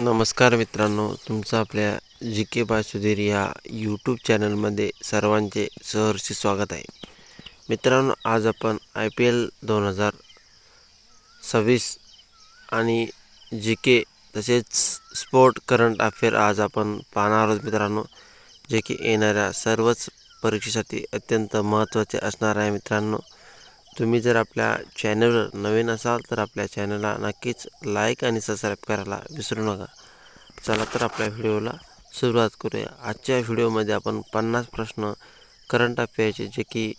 नमस्कार मित्रांनो, तुमचं आपल्या जी के बासुदेर या यूट्यूब चॅनलमध्ये सर्वांचे सहर्ष स्वागत आहे. मित्रांनो, आज आपण IPL 2026 आणि जी के तसेच स्पोर्ट करंट अफेअर आज आपण पाहणार आहोत मित्रांनो, जे की येणाऱ्या सर्वच परीक्षेसाठी अत्यंत महत्त्वाचे असणार आहे. मित्रांनो, तुम्ही जर आपल्या चॅनलवर नवीन असाल तर आपल्या चॅनलला नक्कीच लाईक आणि सबस्क्राईब करायला विसरू नका. चला तर आपल्या व्हिडिओला सुरुवात करूया. आजच्या व्हिडिओमध्ये आपण 50 प्रश्न करंट अफेअरचे जे की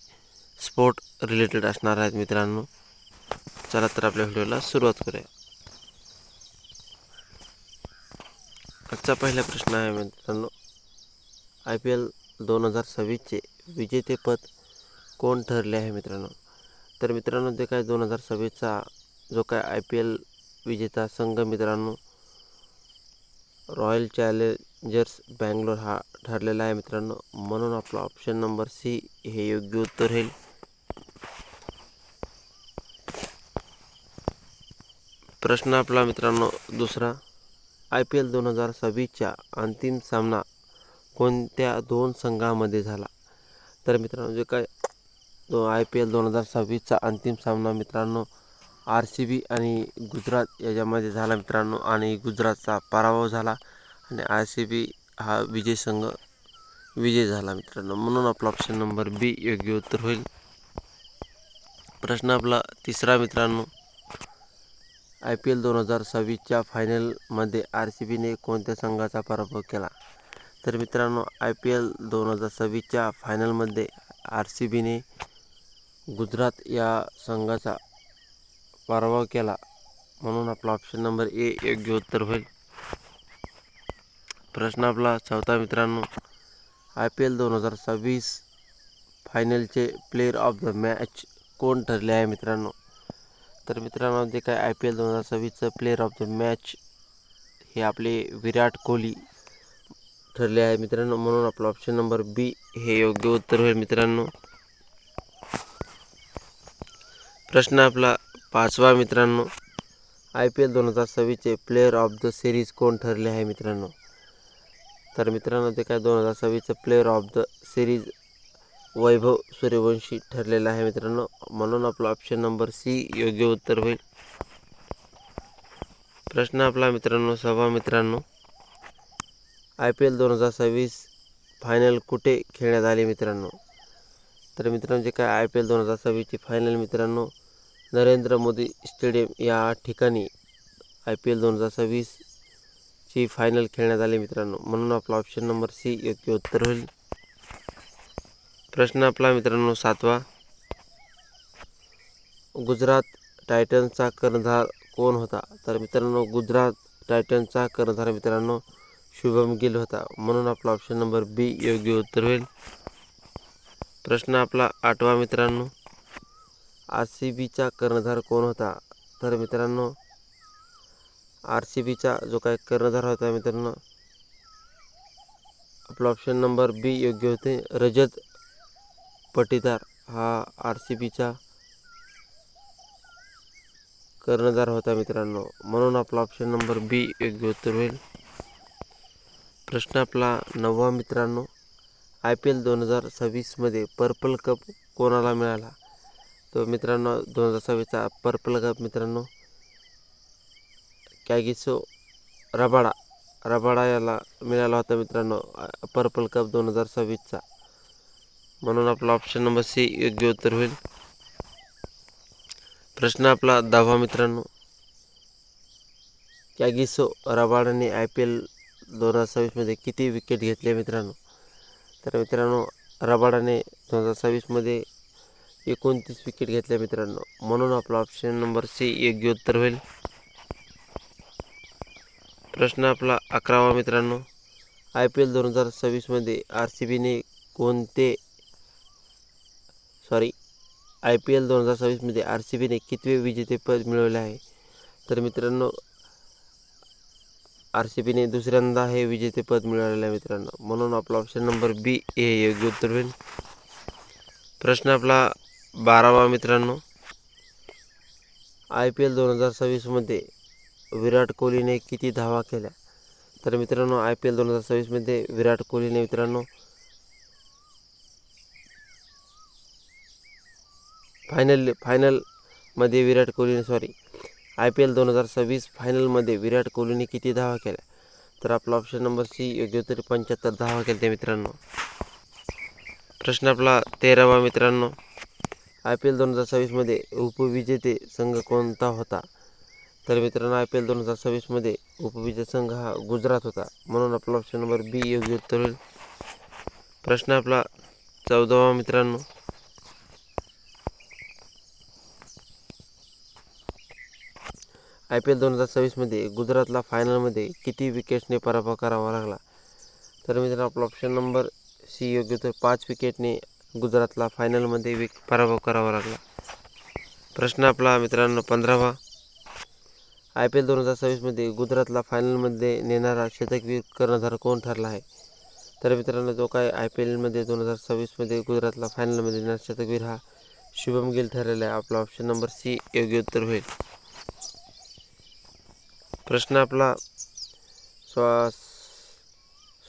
स्पोर्ट रिलेटेड असणार आहेत मित्रांनो. चला तर आपल्या व्हिडिओला सुरुवात करूया. आजचा पहिला प्रश्न आहे मित्रांनो, IPL 2026चे विजेतेपद कोण ठरले आहे मित्रांनो. तर मित्रांनो, ते काय 2026चा जो काय IPL विजेता संघ मित्रांनो रॉयल चॅलेंजर्स बँगलोर हा ठरलेला आहे मित्रांनो. म्हणून आपला ऑप्शन नंबर सी हे योग्य उत्तर राहील. प्रश्न आपला मित्रांनो दुसरा, IPL 2026च्या अंतिम सामना कोणत्या दोन संघांमध्ये झाला. तर मित्रांनो, जे काय IPL 2026चा अंतिम सामना मित्रांनो RCB आणि गुजरात याच्यामध्ये झाला मित्रांनो, आणि गुजरातचा पराभव झाला आणि RCB हा विजय झाला मित्रांनो. म्हणून आपला ऑप्शन नंबर बी योग्य उत्तर होईल. प्रश्न आपला तिसरा मित्रांनो, IPL 2026च्या फायनलमध्ये RCBने कोणत्या संघाचा पराभव केला. तर मित्रांनो, IPL 2026च्या फायनलमध्ये RCBने गुजरात या संघाचा पराभव केला. म्हणून आपला ऑप्शन नंबर ए योग्य उत्तर होईल. प्रश्न आपला चौथा मित्रांनो, IPL 2026 फायनलचे प्लेयर ऑफ द मॅच कोण ठरले आहे मित्रांनो. तर मित्रांनो, जे काय IPL 2026चं प्लेयर ऑफ द मॅच हे आपले विराट कोहली ठरले आहे मित्रांनो. म्हणून आपला ऑप्शन नंबर बी हे योग्य उत्तर होईल मित्रांनो. प्रश्न आपला पाचवा मित्रांनो, IPL 2026चे प्लेयर ऑफ द सिरीज कोण ठरले आहे मित्रांनो. तर मित्रांनो, ते काय 2026चं player of the series Vaibhav Suryavanshi ठरलेला आहे मित्रांनो. म्हणून आपला ऑप्शन नंबर सी योग्य उत्तर होईल. प्रश्न आपला मित्रांनो सहावा मित्रांनो, IPL 2026 फायनल कुठे खेळण्यात आली मित्रांनो. तर मित्रांनो, जे काय IPL 2026ची फायनल मित्रांनो नरेंद्र मोदी स्टेडियम या ठिकाणी IPL 2026ची फायनल खेळण्यात आली मित्रांनो. म्हणून आपला ऑप्शन नंबर सी योग्य उत्तर होईल. प्रश्न आपला मित्रांनो सातवा, गुजरात टायटन्सचा कर्णधार कोण होता. तर मित्रांनो, गुजरात टायटन्सचा कर्णधार मित्रांनो शुभम गिल होता. म्हणून आपला ऑप्शन नंबर बी योग्य उत्तर होईल. प्रश्न आपला आठवा मित्रांनो, RCBचा कर्णधार कोण होता. तर मित्रांनो, RCBचा जो काय कर्णधार होता मित्रांनो, आपला ऑप्शन नंबर बी योग्य होते. रजत पटीदार हा RCBचा कर्णधार होता मित्रांनो. म्हणून आपला ऑप्शन नंबर बी योग्य उत्तर होईल. प्रश्न आपला नववा मित्रांनो, IPL 2026मध्ये पर्पल कप कोणाला मिळाला. तो मित्रांनो 2026चा पर्पल कप मित्रांनो कॅगिसो रबाडा याला मिळाला होता मित्रांनो पर्पल कप 2026चा. म्हणून आपला ऑप्शन नंबर सी योग्य उत्तर होईल. प्रश्न आपला 10वा मित्रांनो, कॅगिसो रबाडाने IPL 2026मध्ये किती विकेट घेतले मित्रांनो. तर मित्रांनो, रबाडाने 2026मध्ये 29 विकेट घेतल्या मित्रांनो. म्हणून आपला ऑप्शन नंबर सी योग्य उत्तर होईल. प्रश्न आपला 11वा मित्रांनो, IPL 2026मध्ये IPL 2026मध्ये RCBने कितवे विजेतेपद मिळवले आहे. तर मित्रांनो, RCBने दुसऱ्यांदा हे विजेतेपद मिळवलेले आहे मित्रांनो. म्हणून आपला ऑप्शन नंबर बी हे योग्य उत्तर होईल. प्रश्न आपला 12वा मित्रांनो, IPL 2026मध्ये विराट कोहलीने किती धावा केल्या. तर मित्रांनो IPL 2026मध्ये विराट कोहलीने मित्रांनो फायनलमध्ये विराट कोहलीने IPL 2026 फायनलमध्ये विराट कोहलीने किती धावा केल्या? तर आपला ऑप्शन नंबर सी योग्य उत्तर 75 धावा केल्या त्या मित्रांनो. प्रश्न आपला 13वा मित्रांनो, IPL 2026मध्ये उपविजेते संघ कोणता होता? तर मित्रांनो IPL 2026मध्ये उपविजेता संघ हा गुजरात होता, म्हणून आपला ऑप्शन नंबर बी योग्य उत्तर होईल. प्रश्न आपला 14वा मित्रांनो, IPL 2026मध्ये गुजरातला फायनलमध्ये किती विकेट्सने पराभव करावा लागला? तर मित्रांनो आपला ऑप्शन नंबर सी योग्य उत्तर 5 विकेटने गुजरातला फायनलमध्ये पराभव करावा लागला. प्रश्न आपला मित्रांनो 15वा, IPL 2026मध्ये गुजरातला फायनलमध्ये नेणारा शतकवीर कर्णधार कोण ठरला आहे? तर मित्रांनो जो काय IPLमध्ये 2026मध्ये गुजरातला फायनलमध्ये नेणारा शतकवीर हा शुभम गिल ठरलेला आहे. आपला ऑप्शन नंबर सी योग्य उत्तर होईल. प्रश्न आपला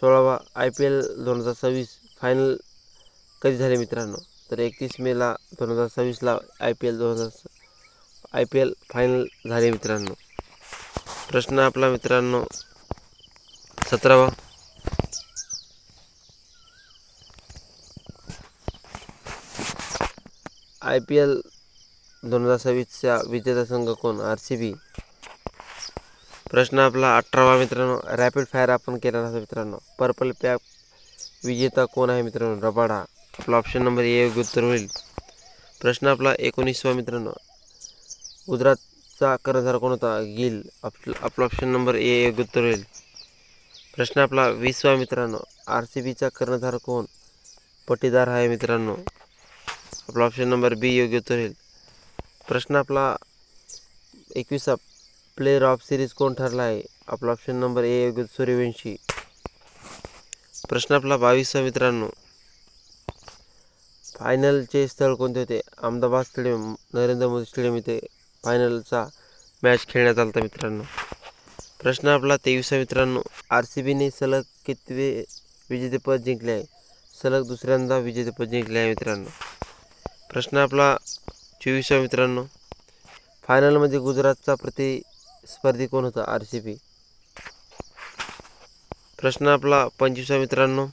16वा, IPL 2026 फायनल कधी झाले मित्रांनो? तर 31 मेला 2026ला IPL फायनल झाले मित्रांनो. प्रश्न आपला मित्रांनो 17वा, IPL 2026चा विजेता संघ कोण? RCB. प्रश्न आपला 18वा मित्रांनो, रॅपिड फायर आपण केला होता मित्रांनो. पर्पल पॅक विजेता कोण आहे मित्रांनो? रबाडा. आपला ऑप्शन नंबर ए योग्य उत्तर होईल. प्रश्न आपला 19वा मित्रांनो, गुजरातचा कर्णधार कोण होता? गिल. आपला ऑप्शन नंबर ए योग्य उत्तर होईल. प्रश्न आपला 20वा मित्रांनो, RCBचा कर्णधार कोण? पटीदार आहे मित्रांनो. आपला ऑप्शन नंबर बी योग्य उत्तर होईल. प्रश्न आपला 21वा, प्लेयर ऑफ सिरीज कोण ठरला आहे? आपला ऑप्शन नंबर ए योग्य सूर्यवंशी. प्रश्न आपला 22वा मित्रांनो, फायनलचे स्थळ कोणते होते? अहमदाबाद स्टेडियम, नरेंद्र मोदी स्टेडियम इथे फायनलचा मॅच खेळण्यात आला होता मित्रांनो. प्रश्न आपला 23वा मित्रांनो, RCBने सलग कितवे विजेतेपद जिंकले आहे? सलग दुसऱ्यांदा विजेतेपद जिंकले आहे मित्रांनो. प्रश्न आपला 24वा मित्रांनो, फायनलमध्ये गुजरातचा प्रतिस्पर्धी कोण होता? RCB. प्रश्न आपला 25वा मित्रांनो,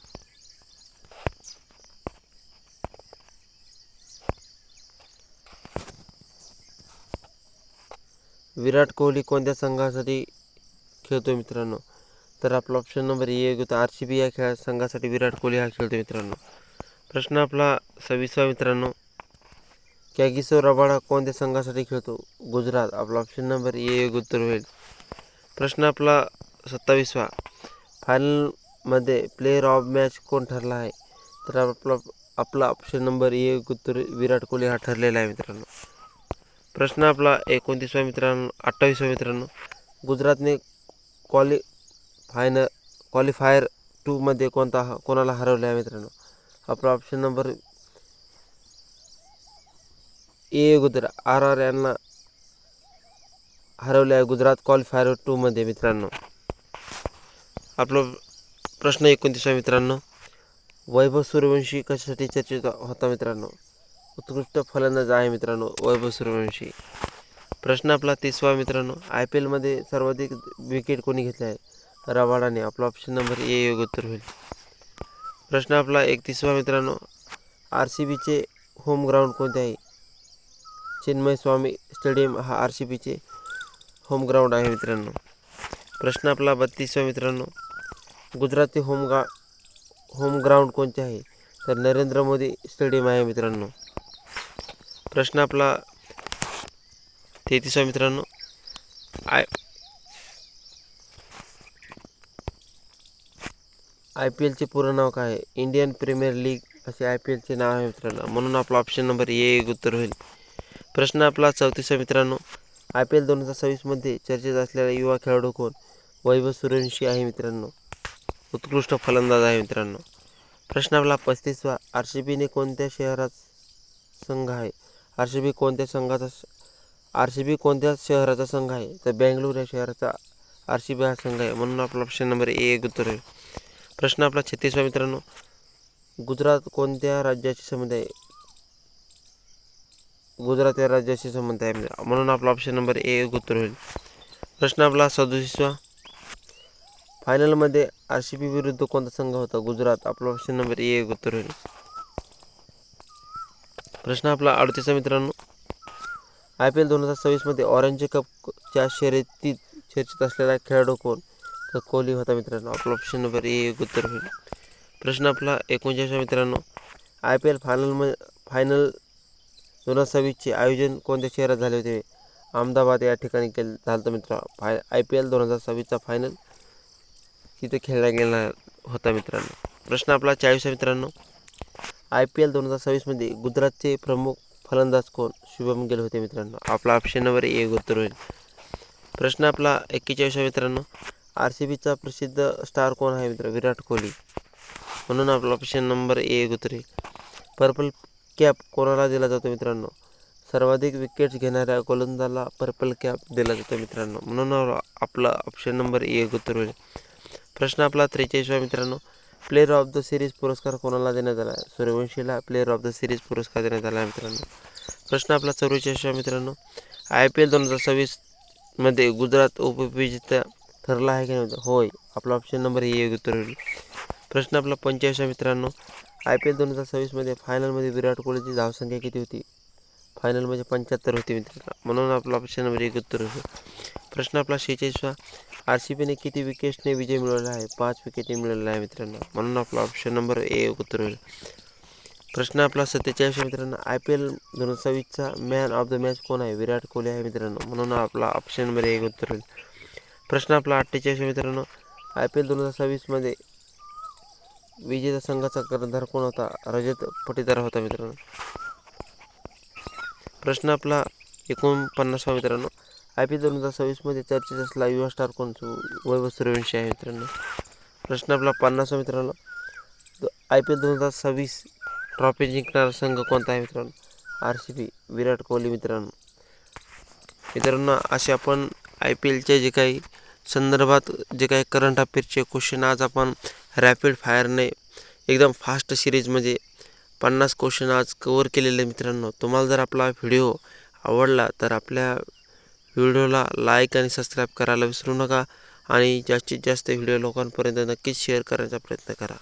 विराट कोहली कोणत्या संघासाठी खेळतो मित्रांनो? तर आपला ऑप्शन नंबर ए योग्य होता. RCB या संघासाठी विराट कोहली हा खेळतो मित्रांनो. प्रश्न आपला 26वा मित्रांनो, कॅगिसो रबाडा कोणत्या संघासाठी खेळतो? गुजरात. आपला ऑप्शन नंबर ए योग्य उत्तर होईल. प्रश्न आपला 27वा, फायनलमध्ये प्लेयर ऑफ मॅच कोण ठरला आहे? तर आपला ऑप्शन नंबर ए योग्य उत्तर विराट कोहली हा ठरलेला आहे मित्रांनो. प्रश्न आपला 29वा मित्रांनो, 28वा मित्रांनो, गुजरातने क्वालिफायर 2मध्ये कोणाला हरवले आहे मित्रांनो? आपला ऑप्शन नंबर ए उत्तर RR यांना हरवले आहे गुजरात क्वालिफायर 2मध्ये मित्रांनो. आपला प्रश्न 29वा मित्रांनो, वैभव सूर्यवंशी कशासाठी चर्चेत होता मित्रांनो? उत्कृष्ट फलंदाज आहे मित्रांनो वैभव सूर्यवंशी. प्रश्न आपला 30वा मित्रांनो, IPLमध्ये सर्वाधिक विकेट कोणी घेतले आहे? रबाडाने. आपला ऑप्शन नंबर ए योग्य उत्तर होईल. प्रश्न आपला 31वा मित्रांनो, RCBचे होम ग्राउंड कोणते आहे? चिन्मय स्वामी स्टेडियम हा RCBचे होम ग्राउंड आहे मित्रांनो. प्रश्न आपला 32वा मित्रांनो, गुजरातचे होम ग्राउंड कोणते आहे? तर नरेंद्र मोदी स्टेडियम आहे मित्रांनो. प्रश्न आपला 33वा मित्रांनो, IPLचे पूर्ण नाव काय आहे? इंडियन प्रीमियर लीग असे IPLचे नाव आहे मित्रांनो, म्हणून आपला ऑप्शन नंबर ए उत्तर होईल. प्रश्न आपला 34वा मित्रांनो, IPL 2026मध्ये चर्चेत असलेला युवा खेळाडू कोण? वैभव सूर्यवंशी आहे मित्रांनो, उत्कृष्ट फलंदाज आहे मित्रांनो. प्रश्न आपला 35वा, RCBने कोणत्या शहराचा संघ आहे? RCB कोणत्या शहराचा संघ आहे? तर बेंगळुरू या शहराचा RCB हा संघ आहे, म्हणून आपला ऑप्शन नंबर ए उत्तर होईल. प्रश्न आपला 36वा मित्रांनो, गुजरात कोणत्या राज्याशी संबंध आहे? गुजरात या राज्याशी संबंध आहे, म्हणून आपला ऑप्शन नंबर ए उत्तर होईल. प्रश्न आपला 37वा, फायनलमध्ये RCB विरुद्ध कोणता संघ होता? गुजरात. आपला ऑप्शन नंबर ए उत्तर होईल. प्रश्न आपला 38वा मित्रांनो, IPL 2026 मध्ये ऑरेंज कपच्या शर्यतीत चर्चेत असलेला खेळाडू कोण? तर कोहली होता मित्रांनो. आपला ऑप्शन नंबर ए उत्तर होईल. प्रश्न आपला 39वा मित्रांनो, IPL फायनल 2026चे आयोजन कोणत्या शहरात झाले होते? अहमदाबाद या ठिकाणी झालं होतं मित्र. IPL 2026चा फायनल तिथे खेळला गेला होता मित्रांनो. प्रश्न आपला 40वा मित्रांनो, IPL 2026 मध्ये गुजरातचे प्रमुख फलंदाज कोण? शुभम गिल होते मित्रांनो. आपला ऑप्शन नंबर ए उत्तर होईल. प्रश्न आपला 41वा मित्रांनो, RCBचा प्रसिद्ध स्टार कोण आहे मित्र? विराट कोहली, म्हणून आपला ऑप्शन नंबर ए उत्तर येईल. पर्पल कॅप कोणाला दिला जातो मित्रांनो? सर्वाधिक विकेट्स घेणाऱ्या गोलंदाजाला पर्पल कॅप दिला जातो मित्रांनो, म्हणून आपला ऑप्शन नंबर ए उत्तर होईल. प्रश्न आपला 43वा मित्रांनो, प्लेअर ऑफ द सिरीज पुरस्कार कोणाला देण्यात आला आहे? सूर्यवंशीला प्लेअर ऑफ द सिरीज पुरस्कार देण्यात आला आहे मित्रांनो. प्रश्न आपला 44वा मित्रांनो, IPL 2026 मध्ये गुजरात उपविजेता ठरला आहे की नाही? होय. आपला ऑप्शन नंबर ए उत्तर होईल. प्रश्न आपला 45वा मित्रांनो, IPL 2026 मध्ये फायनलमध्ये विराट कोहलीची धावसंख्या किती होती? फायनलमध्ये 75 होती मित्रांनो, म्हणून आपला ऑप्शन नंबर एक उत्तर होईल. प्रश्न आपला 46वा, RCBने किती विकेट्सने विजय मिळवला आहे? 5 विकेटने मिळवलेला आहे मित्रांनो, म्हणून आपला ऑप्शन नंबर ए उत्तर होईल. प्रश्न आपला 47वा मित्रांनो, IPL 2026चा मॅन ऑफ द मॅच कोण आहे? विराट कोहली आहे मित्रांनो, म्हणून आपला ऑप्शन नंबर एक उत्तर होईल. प्रश्न आपला 48वा मित्रांनो, IPL 2026 मध्ये विजेता संघाचा कर्णधार कोण होता? रजत पटीदार होता मित्रांनो. प्रश्न आपला 49वा मित्रांनो, IPL 2026 मध्ये चर्चेत असलेला युवा स्टार कोण? वैभव सूर्यवंशी आहे मित्रांनो. प्रश्न आपला 50वा मित्रांनो, IPL 2026 ट्रॉफी जिंकणारा संघ कोणता आहे मित्रांनो? RCB, विराट कोहली मित्रांनो. असे आपण IPLचे जे काही संदर्भात जे काही करंट अफेअरचे क्वेश्चन आज आपण रॅपिड फायरने एकदम फास्ट सिरीजमध्ये 50 क्वेश्चन आज कवर केलेले मित्रांनो. तुम्हाला जर आपला व्हिडिओ आवडला तर आपल्या व्हिडिओला लाईक आणि सबस्क्राईब करायला विसरू नका आणि जास्तीत जास्त व्हिडिओ लोकांपर्यंत नक्कीच शेअर करण्याचा प्रयत्न करा.